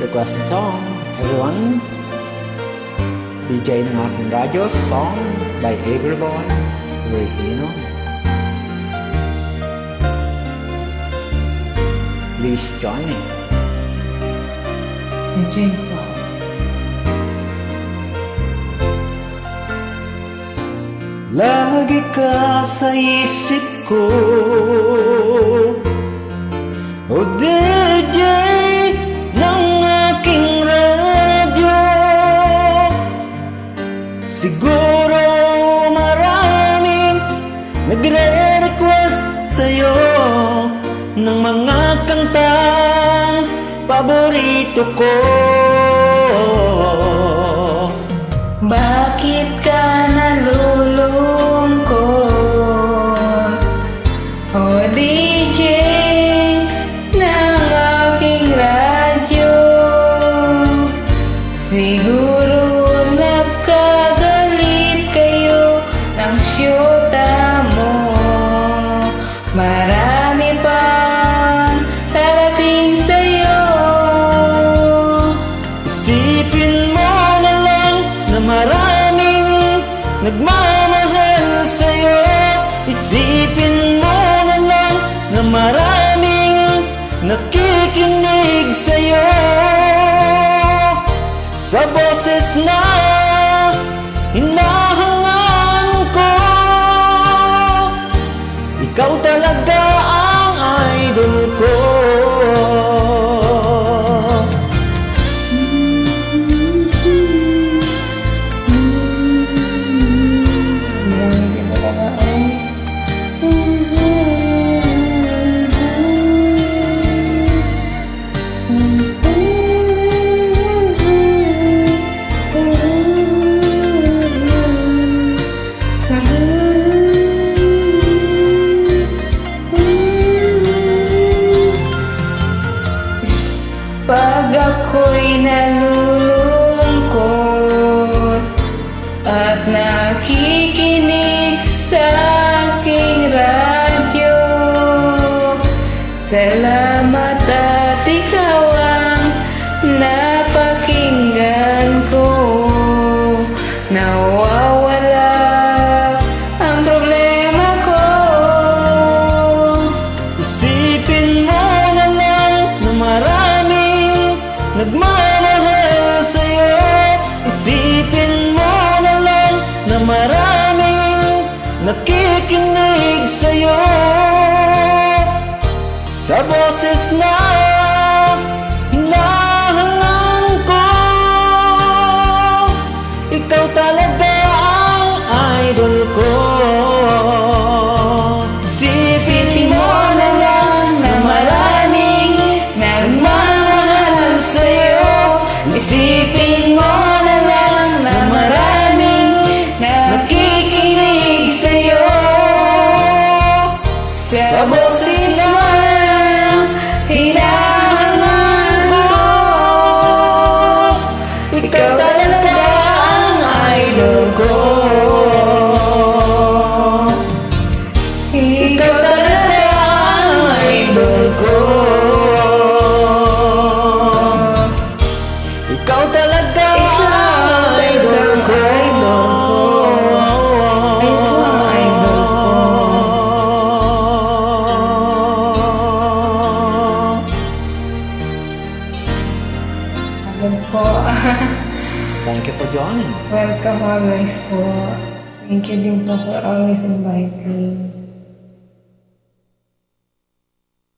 Requested song, everyone. DJ ng aking radyo, song by Everyone Regino. Please join me. Enjoy po. Lagi ka sa isip ko, o DJ ng aking radyo. Siguro maraming nagre-request sa'yo ng mga kantang paborito ko. Bakit ka nalulungkot, o DJ ng aking radyo? Siguro nagkagalit kayo ng syota mo. Marami pang darating sa'yo. Isipin mo na lang na maraming nagmamahal sa'yo. Isipin mo na lang na maraming nakikinig sa'yo. Sa boses na hinahangaan ko, ikaw talaga ang idol ko. Pag ako'y nalulungkot at nakikinig sa aking radyo, salamat at ikaw ang napakinggan ko. Nawawala ang problema ko. Isipin mo na lang na maraming nagmamahal sa'yo. Isipin mo na lang na maraming nakikinig sa'yo. Sa boses na hinahangaan ko, ikaw talaga ang idol ko. Isipin mo na lang na maraming nagmamahal sa'yo. Isipin mo na lang na maraming nakikinig sa'yo. Sa boses na hinahangaan ko, ikaw talaga ang idol ko. Ikaw talaga ang idol ko. Ikaw talaga ang idol ko. Po. Thank you for joining. Welcome always po. Thank you din po for always inviting.